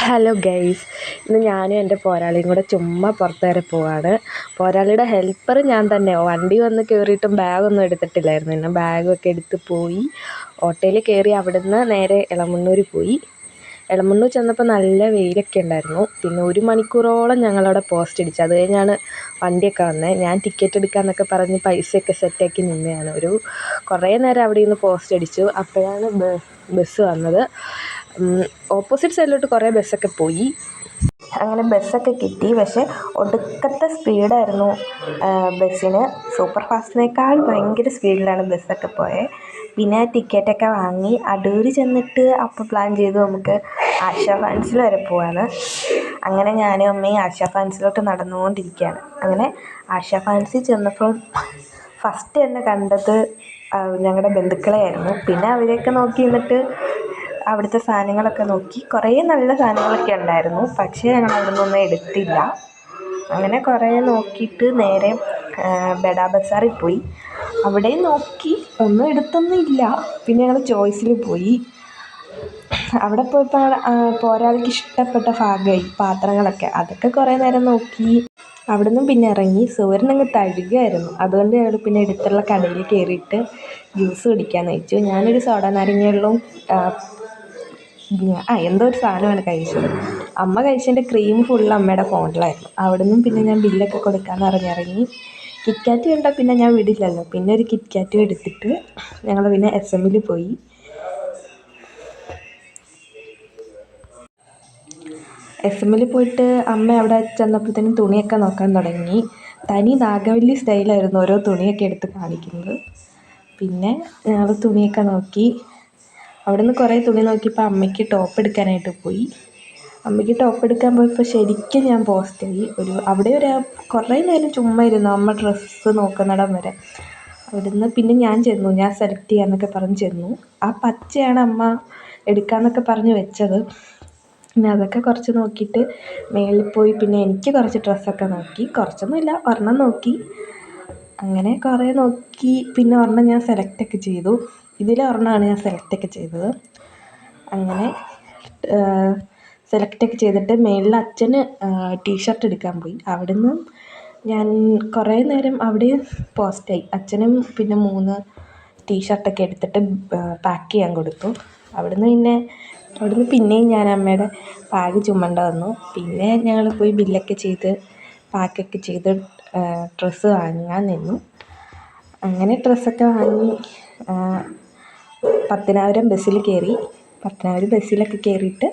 Hello guys, ഇന്ന് ഞാനും എൻ്റെ പോരാളിയും കൂടെ ചുമ്മാ പുറത്ത് വരെ പോവാണ്. പോരാളിയുടെ ഹെൽപ്പർ ഞാൻ തന്നെ. വണ്ടി വന്ന് കയറിയിട്ടും ബാഗൊന്നും എടുത്തിട്ടില്ലായിരുന്നു. പിന്നെ ബാഗൊക്കെ എടുത്ത് പോയി ഓട്ടോയിൽ കയറി. അവിടുന്ന് നേരെ എളമണ്ണൂർ പോയി. എളമണ്ണൂർ ചെന്നപ്പോൾ നല്ല വെയിലൊക്കെ ഉണ്ടായിരുന്നു. പിന്നെ 1 മണിക്കൂറോളം ഞങ്ങളവിടെ പോസ്റ്റ് അടിച്ചു. അത് കഴിഞ്ഞാണ് വണ്ടിയൊക്കെ വന്നത്. ഞാൻ ടിക്കറ്റ് എടുക്കാമെന്നൊക്കെ പറഞ്ഞ് പൈസയൊക്കെ സെറ്റാക്കി നിന്നതാണ്. കുറേ നേരം അവിടെ നിന്ന് പോസ്റ്റ് അടിച്ചു. അപ്പോഴാണ് ബസ് വന്നത്. ഓപ്പോസിറ്റ് സൈഡിലോട്ട് കുറേ ബസ്സൊക്കെ പോയി. അങ്ങനെ ബസ്സൊക്കെ കിട്ടി. പക്ഷേ ഒടുക്കത്തെ സ്പീഡായിരുന്നു ബസ്സിന്. സൂപ്പർ ഫാസ്റ്റിനേക്കാൾ ഭയങ്കര സ്പീഡിലാണ് ബസ്സൊക്കെ പോയത്. പിന്നെ ടിക്കറ്റൊക്കെ വാങ്ങി അടൂർ ചെന്നിട്ട് അപ്പോൾ പ്ലാൻ ചെയ്തു നമുക്ക് ആശാ ഫാൻസിൽ വരെ പോവാണ്. അങ്ങനെ ഞാനും അമ്മയും ആശാ ഫാൻസിലോട്ട് നടന്നുകൊണ്ടിരിക്കുകയാണ്. അങ്ങനെ ആശാ ഫാൻസിൽ ചെന്നപ്പോൾ ഫസ്റ്റ് തന്നെ കണ്ടത് ഞങ്ങളുടെ ബന്ധുക്കളെയായിരുന്നു. പിന്നെ അവരെയൊക്കെ നോക്കി നിന്നിട്ട് അവിടുത്തെ സാധനങ്ങളൊക്കെ നോക്കി. കുറേ നല്ല സാധനങ്ങളൊക്കെ ഉണ്ടായിരുന്നു. പക്ഷേ ഞങ്ങൾ അവിടെ നിന്നൊന്നും എടുത്തില്ല. അങ്ങനെ കുറേ നോക്കിയിട്ട് നേരെ ബഡാ ബസാറിൽ പോയി. അവിടെയും നോക്കി, ഒന്നും എടുത്തൊന്നും ഇല്ല. പിന്നെ ഞങ്ങൾ ചോയ്സിൽ പോയി. അവിടെ പോയപ്പോൾ പോരാളിക്ക് ഇഷ്ടപ്പെട്ട ഭാഗമായി പാത്രങ്ങളൊക്കെ. അതൊക്കെ കുറേ നേരം നോക്കി. അവിടെ നിന്നും പിന്നെ ഇറങ്ങി. സൂര്യനങ്ങ് തഴുകുമായിരുന്നു. അതുകൊണ്ട് ഞങ്ങൾ പിന്നെ അടുത്തുള്ള കടയിൽ കയറിയിട്ട് ജ്യൂസ് കുടിക്കാമെന്ന് വെച്ചു. ഞാനൊരു സോഡ നാരങ്ങ വെള്ളവും എന്തോ ഒരു സാധനമാണ് കഴിച്ചത്. അമ്മ കഴിച്ചതിൻ്റെ ക്രീം ഫുള്ള് അമ്മയുടെ ഫോണിലായിരുന്നു. അവിടെ നിന്നും പിന്നെ ഞാൻ ബില്ലൊക്കെ കൊടുക്കാമെന്ന് പറഞ്ഞിറങ്ങി. കിറ്റ്കാറ്റ് കണ്ടാൽ പിന്നെ ഞാൻ വിടില്ലല്ലോ. പിന്നെ ഒരു കിറ്റ്കാറ്റും എടുത്തിട്ട് ഞങ്ങൾ പിന്നെ SM പോയി. SM പോയിട്ട് അമ്മ അവിടെ ചെന്നപ്പോഴത്തേനും തുണിയൊക്കെ നോക്കാൻ തുടങ്ങി. തനി നാഗവല്ലി സ്റ്റൈലായിരുന്നു ഓരോ തുണിയൊക്കെ എടുത്ത് കാണിക്കുന്നത്. പിന്നെ ഞങ്ങൾ തുണിയൊക്കെ നോക്കി. അവിടെ നിന്ന് കുറേ തുണി നോക്കിയപ്പോൾ അമ്മയ്ക്ക് ടോപ്പ് എടുക്കാനായിട്ട് പോയി. അമ്മയ്ക്ക് ടോപ്പ് എടുക്കാൻ പോയപ്പോൾ ശരിക്കും ഞാൻ പോസ്റ്റായി. അവിടെ കുറേ നേരം ചുമ്മാ ഇരുന്നു അമ്മ ഡ്രസ്സ് നോക്കുന്നിടം വരെ. അവിടുന്ന് പിന്നെ ഞാൻ സെലക്ട് ചെയ്യാമെന്നൊക്കെ പറഞ്ഞ് ചെന്നു. ആ പച്ചയാണ് അമ്മ എടുക്കാമെന്നൊക്കെ പറഞ്ഞ് വെച്ചത്. പിന്നെ അതൊക്കെ കുറച്ച് നോക്കിയിട്ട് മേളിൽ പോയി. പിന്നെ എനിക്ക് കുറച്ച് ഡ്രസ്സൊക്കെ നോക്കി. കുറച്ചൊന്നുമില്ല, ഒരെണ്ണം നോക്കി. അങ്ങനെ കുറേ നോക്കി. പിന്നെ ഒരെണ്ണം ഞാൻ സെലക്റ്റൊക്കെ ചെയ്തു. ഇതിലൊരെണ്ണമാണ് ഞാൻ സെലക്റ്റൊക്കെ ചെയ്തത്. അങ്ങനെ സെലക്റ്റൊക്കെ ചെയ്തിട്ട് മേളിൽ അച്ഛന് ടീഷർട്ട് എടുക്കാൻ പോയി. അവിടെ നിന്നും ഞാൻ കുറേ നേരം അവിടെയും പോസ്റ്റായി. അച്ഛനും പിന്നെ 3 ടീഷർട്ടൊക്കെ എടുത്തിട്ട് പാക്ക് ചെയ്യാൻ കൊടുത്തു. അവിടുന്ന് പിന്നെയും ഞാൻ അമ്മയുടെ ബാഗ് ചുമണ്ട വന്നു. പിന്നെ ഞങ്ങൾ പോയി ബില്ലൊക്കെ ചെയ്ത് പാക്കൊക്കെ ചെയ്ത് ഡ്രസ്സ് വാങ്ങാൻ നിന്നു. അങ്ങനെ ഡ്രസ്സൊക്കെ വാങ്ങി 10,000 ബസ്സിൽ കയറി. 10,000 ബസ്സിലൊക്കെ കയറിയിട്ട്